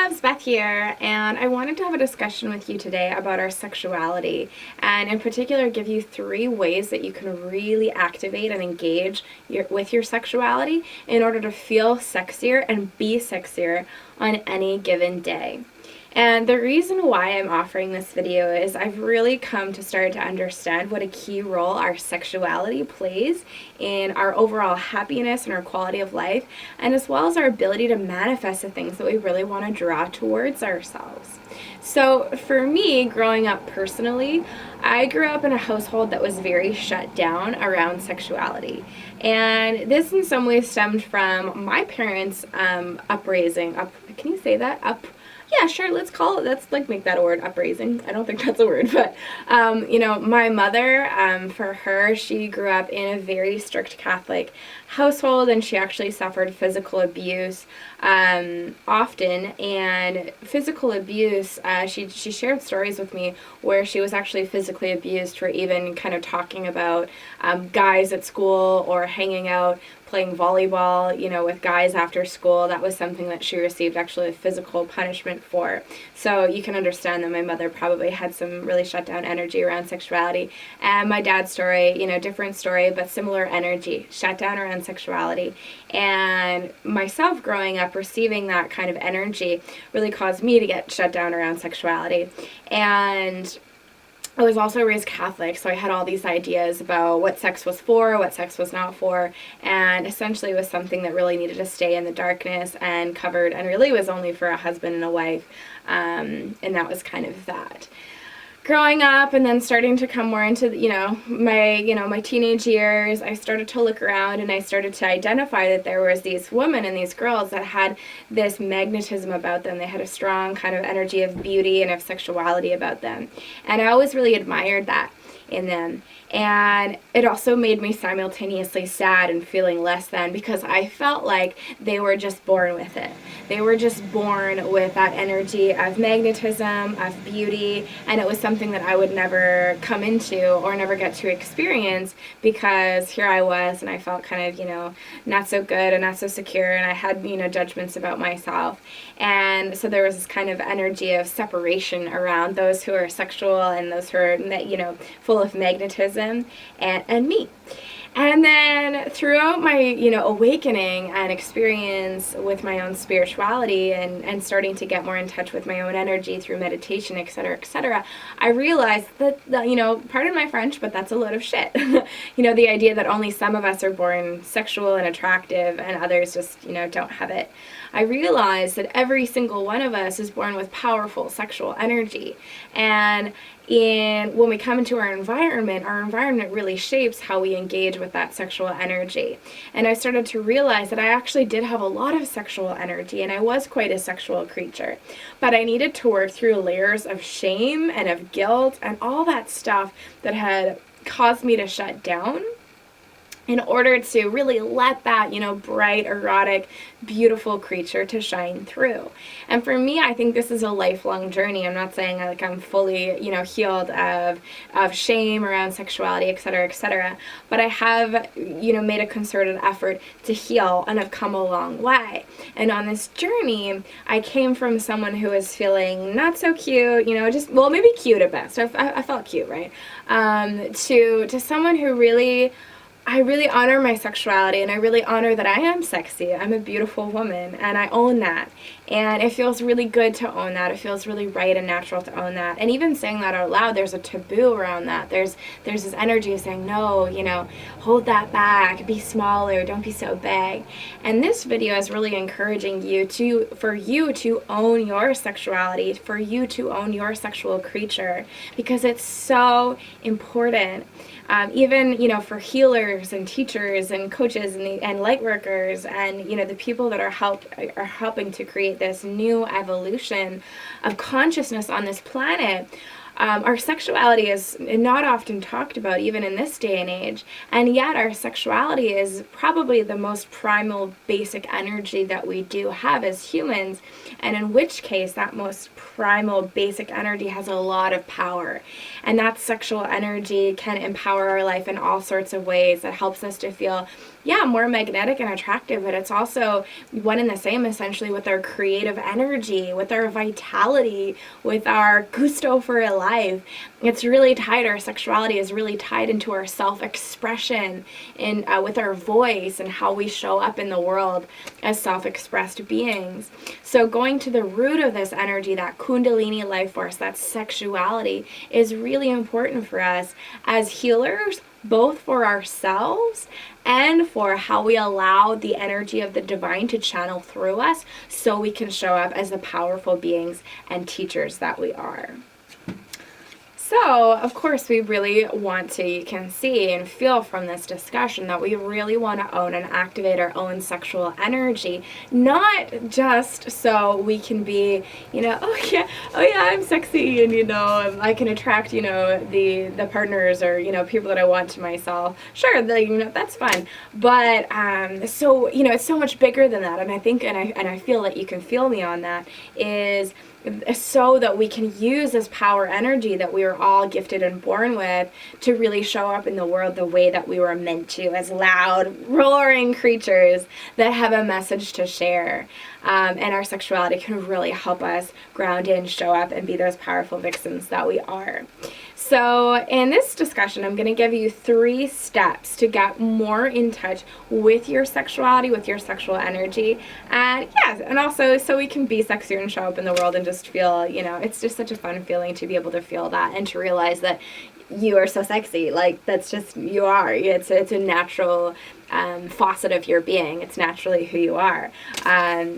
loves, Beth here, and I wanted to have a discussion with you today about our sexuality, and in particular give you 3 ways that you can really activate and engage with your sexuality in order to feel sexier and be sexier on any given day. And the reason why I'm offering this video is I've really come to start to understand what a key role our sexuality plays in our overall happiness and our quality of life, and as well as our ability to manifest the things that we really want to draw towards ourselves. So for me, growing up personally, I grew up in a household that was very shut down around sexuality. And this in some ways stemmed from my parents' upraising. Can you say that? Yeah, sure, let's call it, let's make that a word, upraising. I don't think that's a word, but, my mother, for her, she grew up in a very strict Catholic household, and she actually suffered physical abuse often, and physical abuse, she shared stories with me where she was actually physically abused for even kind of talking about guys at school or hanging out playing volleyball, with guys after school. That was something that she received actually a physical punishment for. So you can understand that my mother probably had some really shut down energy around sexuality. And my dad's story, different story, but similar energy, shut down around sexuality. And myself growing up receiving that kind of energy really caused me to get shut down around sexuality. And I was also raised Catholic, so I had all these ideas about what sex was for, what sex was not for, and essentially it was something that really needed to stay in the darkness and covered, and really was only for a husband and a wife, and that was kind of that. Growing up and then starting to come more into my teenage years, I started to look around and I started to identify that there was these women and these girls that had this magnetism about them. They had a strong kind of energy of beauty and of sexuality about them, and I always really admired that in them. And it also made me simultaneously sad and feeling less than, because I felt like they were just born with it. They were just born with that energy of magnetism, of beauty, and it was something that I would never come into or never get to experience, because here I was and I felt kind of, not so good and not so secure, and I had, judgments about myself. And so there was this kind of energy of separation around those who are sexual and those who are, full of magnetism, and me. And then throughout my, awakening and experience with my own spirituality and starting to get more in touch with my own energy through meditation, etc., I realized that, pardon my French, but that's a load of shit. The idea that only some of us are born sexual and attractive and others just, don't have it. I realized that every single one of us is born with powerful sexual energy. And when we come into our environment really shapes how we engage with that sexual energy. And I started to realize that I actually did have a lot of sexual energy, and I was quite a sexual creature. But I needed to work through layers of shame and of guilt and all that stuff that had caused me to shut down, in order to really let that, bright, erotic, beautiful creature to shine through. And for me, I think this is a lifelong journey. I'm not saying I'm fully, healed of shame around sexuality, etc., but I have, made a concerted effort to heal and have come a long way. And on this journey, I came from someone who was feeling not so cute, maybe cute at best. I felt cute, right? To someone who I really honor my sexuality, and I really honor that I am sexy. I'm a beautiful woman, and I own that. And it feels really good to own that. It feels really right and natural to own that. And even saying that out loud, there's a taboo around that. There's this energy of saying, no, hold that back, be smaller, don't be so big. And this video is really encouraging for you to own your sexuality, for you to own your sexual creature, because it's so important. Even, for healers and teachers and coaches and light workers and, the people that are helping to create this new evolution of consciousness on this planet, Our sexuality is not often talked about, even in this day and age, and yet our sexuality is probably the most primal, basic energy that we do have as humans, and in which case that most primal, basic energy has a lot of power. And that sexual energy can empower our life in all sorts of ways. It helps us to feel, more magnetic and attractive, but it's also one and the same essentially with our creative energy, with our vitality, with our gusto for life. It's really tied, our sexuality is really tied into our self-expression in with our voice and how we show up in the world as self-expressed beings. So going to the root of this energy, that Kundalini life force, that sexuality, is really important for us as healers, both for ourselves and for how we allow the energy of the divine to channel through us so we can show up as the powerful beings and teachers that we are. So, of course, we really want to, you can see and feel from this discussion that we really want to own and activate our own sexual energy, not just so we can be, I'm sexy and, I can attract, the partners or, people that I want to myself. Sure, that's fun. But, it's so much bigger than that. And I think, and I feel that you can feel me on that, is so that we can use this power energy that we are all gifted and born with to really show up in the world the way that we were meant to, as loud, roaring creatures that have a message to share. And our sexuality can really help us ground in, show up, and be those powerful vixens that we are. So in this discussion, I'm going to give you 3 steps to get more in touch with your sexuality, with your sexual energy, and also so we can be sexier and show up in the world and just feel, it's just such a fun feeling to be able to feel that and to realize that you are so sexy. Like, that's just, you are. It's a natural faucet of your being. It's naturally who you are.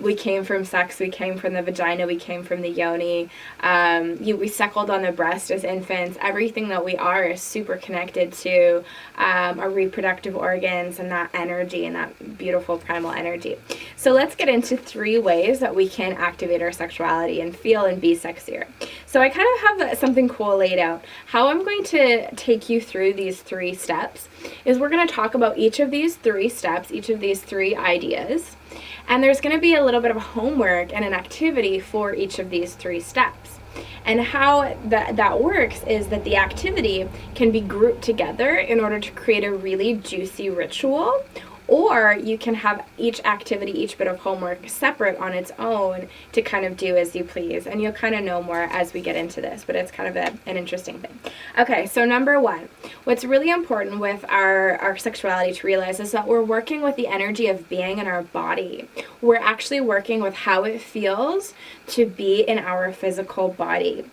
We came from sex, we came from the vagina, we came from the yoni, we suckled on the breast as infants. Everything that we are is super connected to our reproductive organs and that energy and that beautiful primal energy. So let's get into 3 ways that we can activate our sexuality and feel and be sexier. So I kind of have something cool laid out. How I'm going to take you through these 3 steps is we're going to talk about each of these 3 steps, each of these 3 ideas, and there's going to be a little bit of homework and an activity for each of these 3 steps. And how that works is that the activity can be grouped together in order to create a really juicy ritual, or you can have each activity, each bit of homework separate on its own to kind of do as you please. And you'll kind of know more as we get into this, but it's kind of an interesting thing. Okay, so number 1, what's really important with our sexuality to realize is that we're working with the energy of being in our body. We're actually working with how it feels to be in our physical body.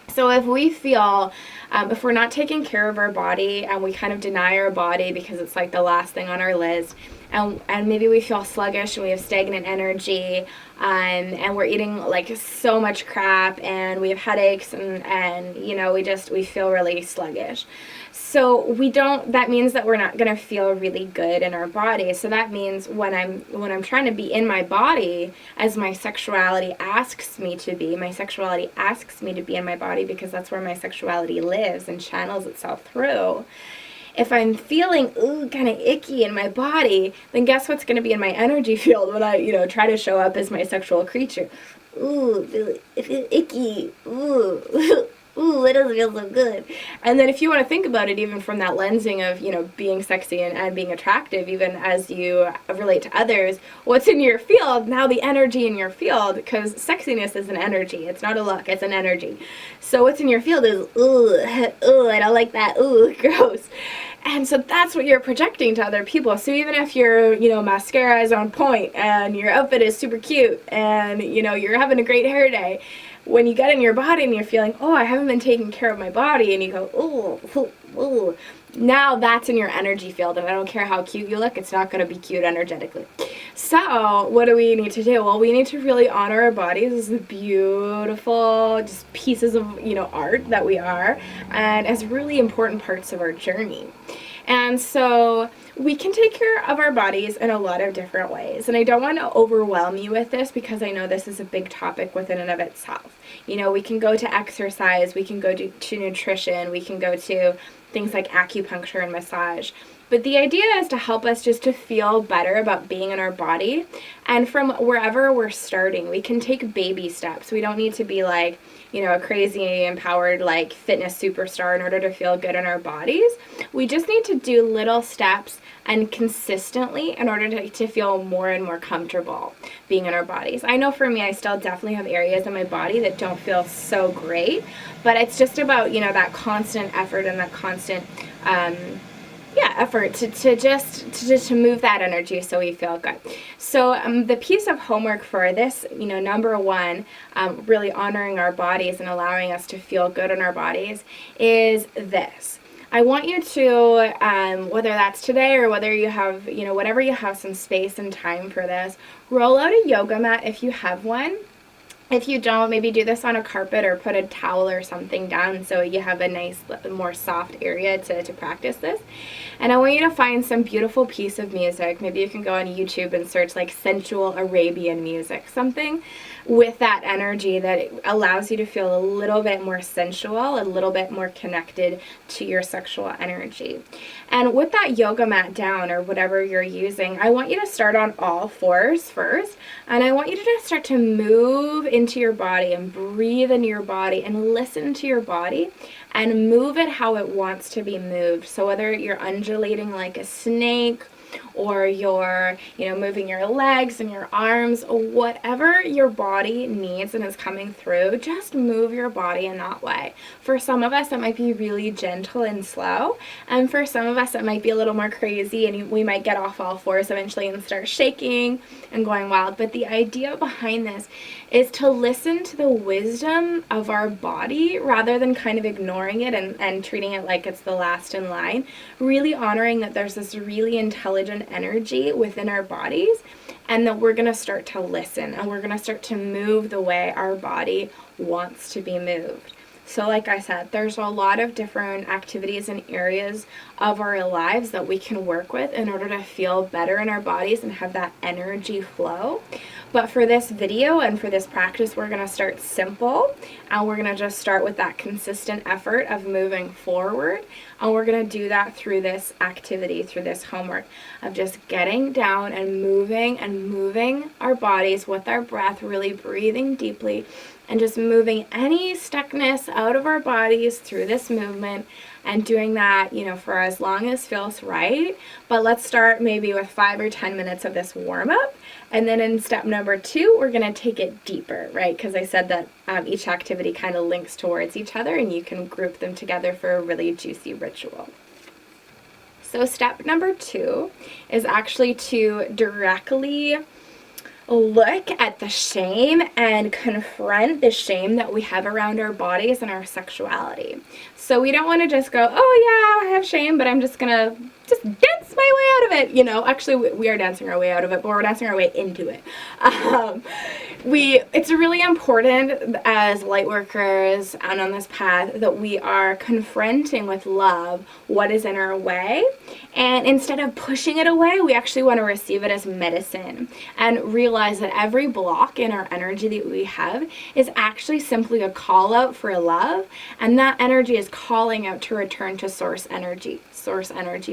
So if we feel, if we're not taking care of our body and we kind of deny our body because it's like the last thing on our list, and maybe we feel sluggish and we have stagnant energy, and we're eating like so much crap and we have headaches and we feel really sluggish. So that means that we're not going to feel really good in our body. So that means when I'm trying to be in my body as my sexuality asks me to be, my sexuality asks me to be in my body because that's where my sexuality lives and channels itself through. If I'm feeling kind of icky in my body, then guess what's going to be in my energy field when I try to show up as my sexual creature? I feel icky. It doesn't feel so good. And then if you want to think about it even from that lensing of, being sexy and being attractive, even as you relate to others, what's in your field, now the energy in your field, because sexiness is an energy. It's not a look, it's an energy. So what's in your field is, I don't like that, gross. And so that's what you're projecting to other people. So even if your, mascara is on point and your outfit is super cute and, you're having a great hair day, when you get in your body and you're feeling, I haven't been taking care of my body, and you go, now that's in your energy field, and I don't care how cute you look, it's not going to be cute energetically. So what do we need to do? Well, we need to really honor our bodies as the beautiful just pieces of, art that we are, and as really important parts of our journey. And so we can take care of our bodies in a lot of different ways. And I don't want to overwhelm you with this because I know this is a big topic within and of itself. You know, we can go to exercise, we can go to nutrition, we can go to things like acupuncture and massage. But the idea is to help us just to feel better about being in our body. And from wherever we're starting, we can take baby steps. We don't need to be like, you know, a crazy empowered like fitness superstar in order to feel good in our bodies. We just need to do little steps and consistently in order to feel more and more comfortable being in our bodies. I know for me, I still definitely have areas in my body that don't feel so great, but it's just about, you know, that constant effort and that constant effort to move that energy so we feel good. So the piece of homework for this, you know, number one, really honoring our bodies and allowing us to feel good in our bodies is this. I want you to, whether that's today or whether you have, you know, whatever you have some space and time for this, roll out a yoga mat if you have one. If you don't, maybe do this on a carpet or put a towel or something down so you have a nice, more soft area to practice this. And I want you to find some beautiful piece of music. Maybe you can go on YouTube and search like sensual Arabian music, something with that energy that allows you to feel a little bit more sensual, a little bit more connected to your sexual energy. And with that yoga mat down or whatever you're using, I want you to start on all fours first, and I want you to just start to move into your body and breathe into your body and listen to your body and move it how it wants to be moved. So whether you're undulating like a snake, or you're, you know, moving your legs and your arms, whatever your body needs and is coming through, just move your body in that way. For some of us, it might be really gentle and slow, and for some of us, it might be a little more crazy, and we might get off all fours eventually and start shaking and going wild. But the idea behind this is to listen to the wisdom of our body rather than kind of ignoring it and treating it like it's the last in line. Really honoring that there's this really intelligent energy within our bodies, and that we're going to start to listen and we're going to start to move the way our body wants to be moved. So like I said, there's a lot of different activities and areas of our lives that we can work with in order to feel better in our bodies and have that energy flow. But for this video and for this practice, we're going to start simple, and we're going to just start with that consistent effort of moving forward. And we're going to do that through this activity, through this homework of just getting down and moving our bodies with our breath, really breathing deeply and just moving any stuckness out of our bodies through this movement, and doing that, you know, for as long as feels right. But let's start maybe with 5 or 10 minutes of this warm up. And then in step number 2, we're going to take it deeper, right? Because I said that each activity kind of links towards each other, and you can group them together for a really juicy ritual. So step number 2 is actually to directly look at the shame and confront the shame that we have around our bodies and our sexuality. So we don't want to just go, oh yeah, I have shame, but I'm just gonna dance my way out of it. You know, actually we are dancing our way out of it, but we're dancing our way into it. It's really important as light workers and on this path that we are confronting with love what is in our way. And instead of pushing it away, we actually want to receive it as medicine and realize that every block in our energy that we have is actually simply a call out for love. And that energy is calling out to return to source energy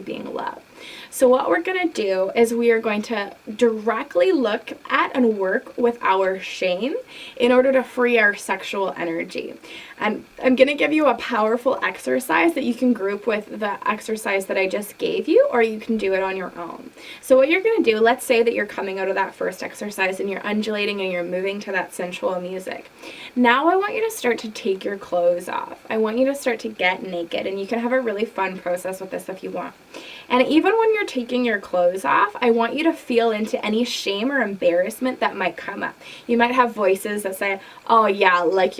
being love. So what we're going to do is we are going to directly look at and work with our shame in order to free our sexual energy. And I'm going to give you a powerful exercise that you can group with the exercise that I just gave you, or you can do it on your own. So what you're going to do, let's say that you're coming out of that first exercise and you're undulating and you're moving to that sensual music. Now I want you to start to take your clothes off. I want you to start to get naked, and you can have a really fun process with this if you want. And even when you're taking your clothes off, I want you to feel into any shame or embarrassment that might come up. You might have voices that say, oh yeah, like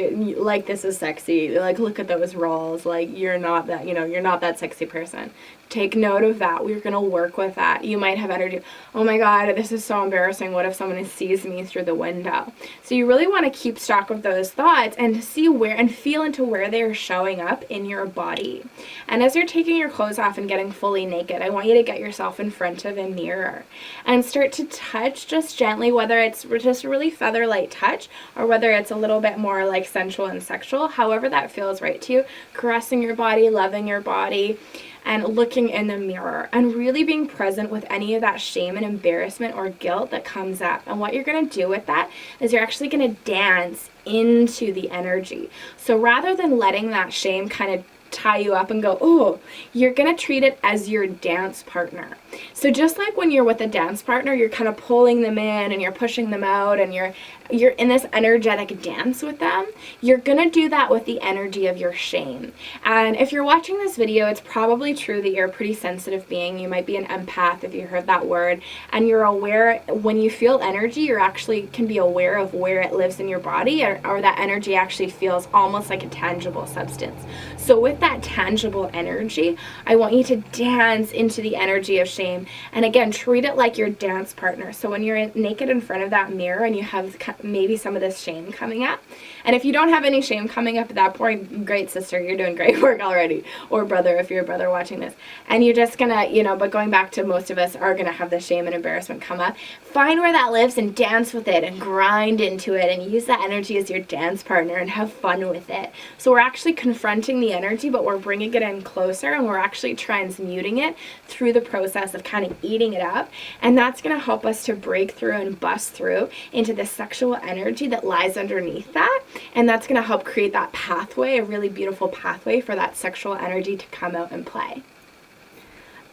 this is sexy, like look at those rolls, like you're not that, you're not that sexy person. take note of that. We're going to work with that. You might have energy, oh my God, this is so embarrassing. What if someone sees me through the window? So you really want to keep stock of those thoughts and see where and feel into where they're showing up in your body. And as you're taking your clothes off and getting fully naked, I want you to get yourself in front of a mirror and start to touch just gently, whether it's just a really feather light touch or whether it's a little bit more like sensual and sexual, however that feels right to you, caressing your body, loving your body, and looking in the mirror and really being present with any of that shame and embarrassment or guilt that comes up. And what you're going to do with that is you're actually going to dance into the energy. So rather than letting that shame kind of tie you up and go, oh, you're going to treat it as your dance partner. So just like when you're with a dance partner, you're kind of pulling them in and you're pushing them out and you're in this energetic dance with them, you're going to do that with the energy of your shame. And if you're watching this video, it's probably true that you're a pretty sensitive being. You might be an empath if you heard that word, and you're aware when you feel energy, you're actually can be aware of where it lives in your body, or that energy actually feels almost like a tangible substance. So with that tangible energy, I want you to dance into the energy of shame. And again, treat it like your dance partner. So when you're naked in front of that mirror and you have maybe some of this shame coming up, and if you don't have any shame coming up at that point, great, sister, you're doing great work already, or brother if you're a brother watching this, and you're just gonna, but going back to most of us are gonna have the shame and embarrassment come up, find where that lives and dance with it and grind into it and use that energy as your dance partner and have fun with it. So we're actually confronting the energy, but we're bringing it in closer and we're actually transmuting it through the process of kind of eating it up, and that's gonna help us to break through and bust through into the sexual energy that lies underneath that. And that's going to help create that pathway, a really beautiful pathway for that sexual energy to come out and play.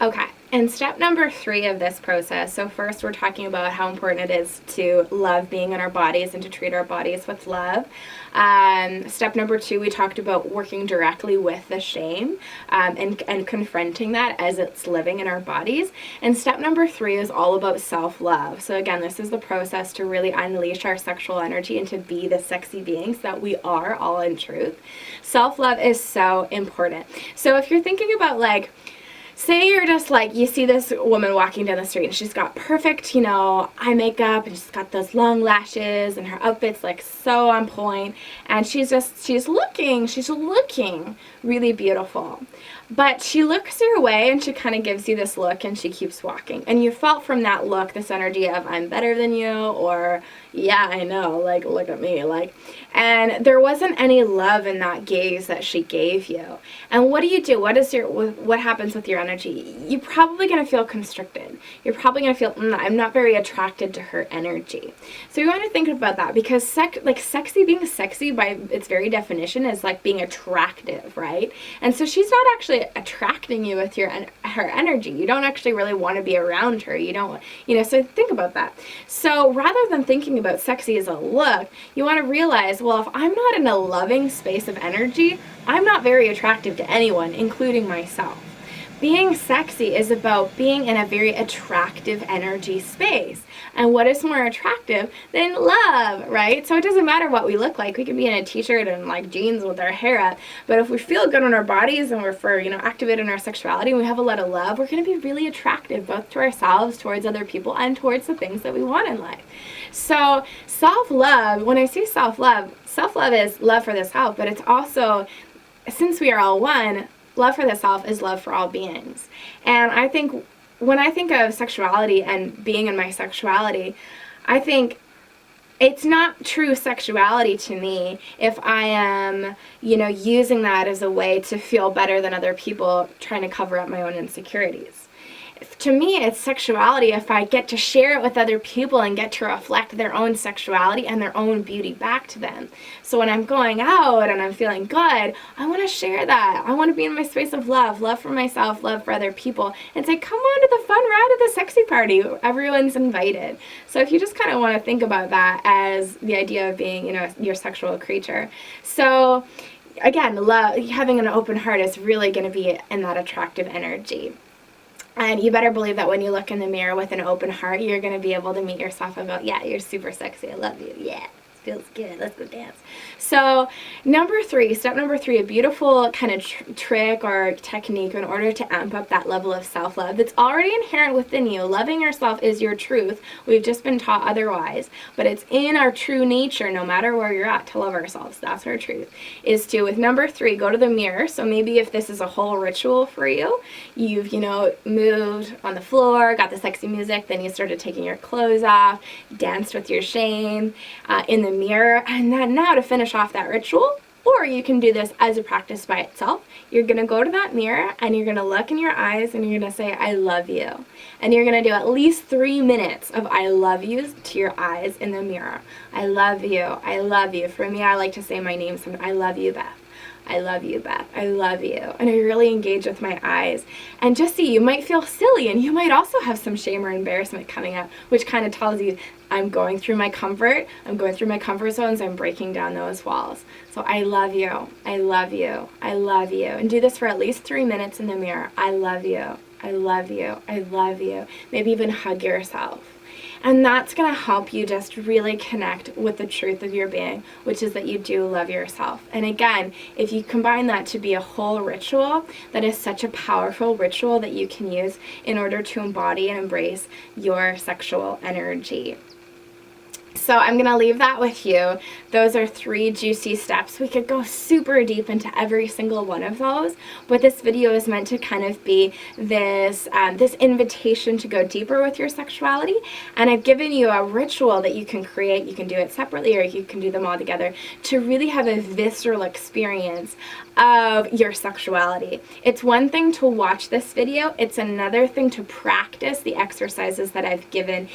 Okay, and step number 3 of this process, so first we're talking about how important it is to love being in our bodies and to treat our bodies with love. Step number 2, we talked about working directly with the shame and confronting that as it's living in our bodies. And step number 3 is all about self-love. So again, this is the process to really unleash our sexual energy and to be the sexy beings that we are all in truth. Self-love is so important. So if you're thinking about say you're just you see this woman walking down the street and she's got perfect, eye makeup and she's got those long lashes and her outfit's so on point and she's looking really beautiful. But she looks your way and she kind of gives you this look and she keeps walking. And you felt from that look this energy of I'm better than you, or yeah, I know, look at me, and there wasn't any love in that gaze that she gave you. And what do? What happens with your energy? You're probably going to feel constricted. You're probably going to feel, I'm not very attracted to her energy. So you want to think about that, because being sexy by its very definition is being attractive, right? And so she's not actually attracting you with her energy. You don't actually really want to be around her. You don't, so think about that. So rather than thinking about sexy as a look, you want to realize, well, if I'm not in a loving space of energy, I'm not very attractive to anyone, including myself. Being sexy is about being in a very attractive energy space. And what is more attractive than love, right? So it doesn't matter what we look like. We could be in a t-shirt and jeans with our hair up, but if we feel good in our bodies and we're activated in our sexuality and we have a lot of love, we're going to be really attractive both to ourselves, towards other people, and towards the things that we want in life. So self-love, when I say self-love is love for the self, but it's also, since we are all one, love for the self is love for all beings. And I think when I think of sexuality and being in my sexuality, I think it's not true sexuality to me if I am, using that as a way to feel better than other people, trying to cover up my own insecurities. To me, it's sexuality if I get to share it with other people and get to reflect their own sexuality and their own beauty back to them. So when I'm going out and I'm feeling good, I want to share that. I want to be in my space of love for myself, love for other people, and say, come on to the fun ride of the sexy party. Everyone's invited. So if you just kind of want to think about that as the idea of being, your sexual creature. So again, love, having an open heart is really going to be in that attractive energy. And you better believe that when you look in the mirror with an open heart, you're going to be able to meet yourself and go, yeah, you're super sexy. I love you. Yeah. feels good. Let's go dance. So step number three, a beautiful kind of trick or technique in order to amp up that level of self-love that's already inherent within you. Loving yourself is your truth. We've just been taught otherwise, but it's in our true nature, no matter where you're at, to love ourselves. That's our truth. Is to, with number three, go to the mirror. So maybe if this is a whole ritual for you, you've, moved on the floor, got the sexy music, then you started taking your clothes off, danced with your shame in the mirror, and then now to finish off that ritual, or you can do this as a practice by itself. You're going to go to that mirror and you're going to look in your eyes and you're going to say, I love you. And you're going to do at least 3 minutes of I love yous to your eyes in the mirror. I love you. I love you. For me, I like to say my name sometimes. I love you, Beth. I love you, Beth. I love you. And I really engage with my eyes. And just see, you might feel silly and you might also have some shame or embarrassment coming up, which kind of tells you I'm going through my comfort. I'm going through my comfort zones. I'm breaking down those walls. So I love you. I love you. I love you. And do this for at least 3 minutes in the mirror. I love you. I love you. I love you. Maybe even hug yourself. And that's going to help you just really connect with the truth of your being, which is that you do love yourself. And again, if you combine that to be a whole ritual, that is such a powerful ritual that you can use in order to embody and embrace your sexual energy. So I'm going to leave that with you. Those are 3 juicy steps. We could go super deep into every single one of those, but this video is meant to kind of be this invitation to go deeper with your sexuality. And I've given you a ritual that you can create. You can do it separately or you can do them all together to really have a visceral experience of your sexuality. It's one thing to watch this video. It's another thing to practice the exercises that I've given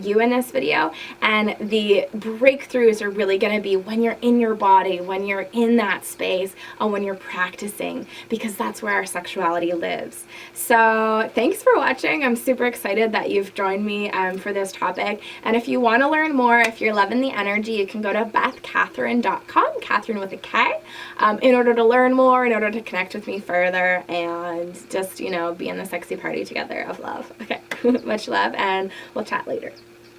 you in this video, and the breakthroughs are really going to be when you're in your body, when you're in that space, and when you're practicing, because that's where our sexuality lives. So thanks for watching. I'm super excited that you've joined me for this topic, and if you want to learn more, if you're loving the energy, you can go to bethkatherine.com, Katherine with a K, in order to learn more, in order to connect with me further, and just, be in the sexy party together of love. Okay, much love, and we'll chat later.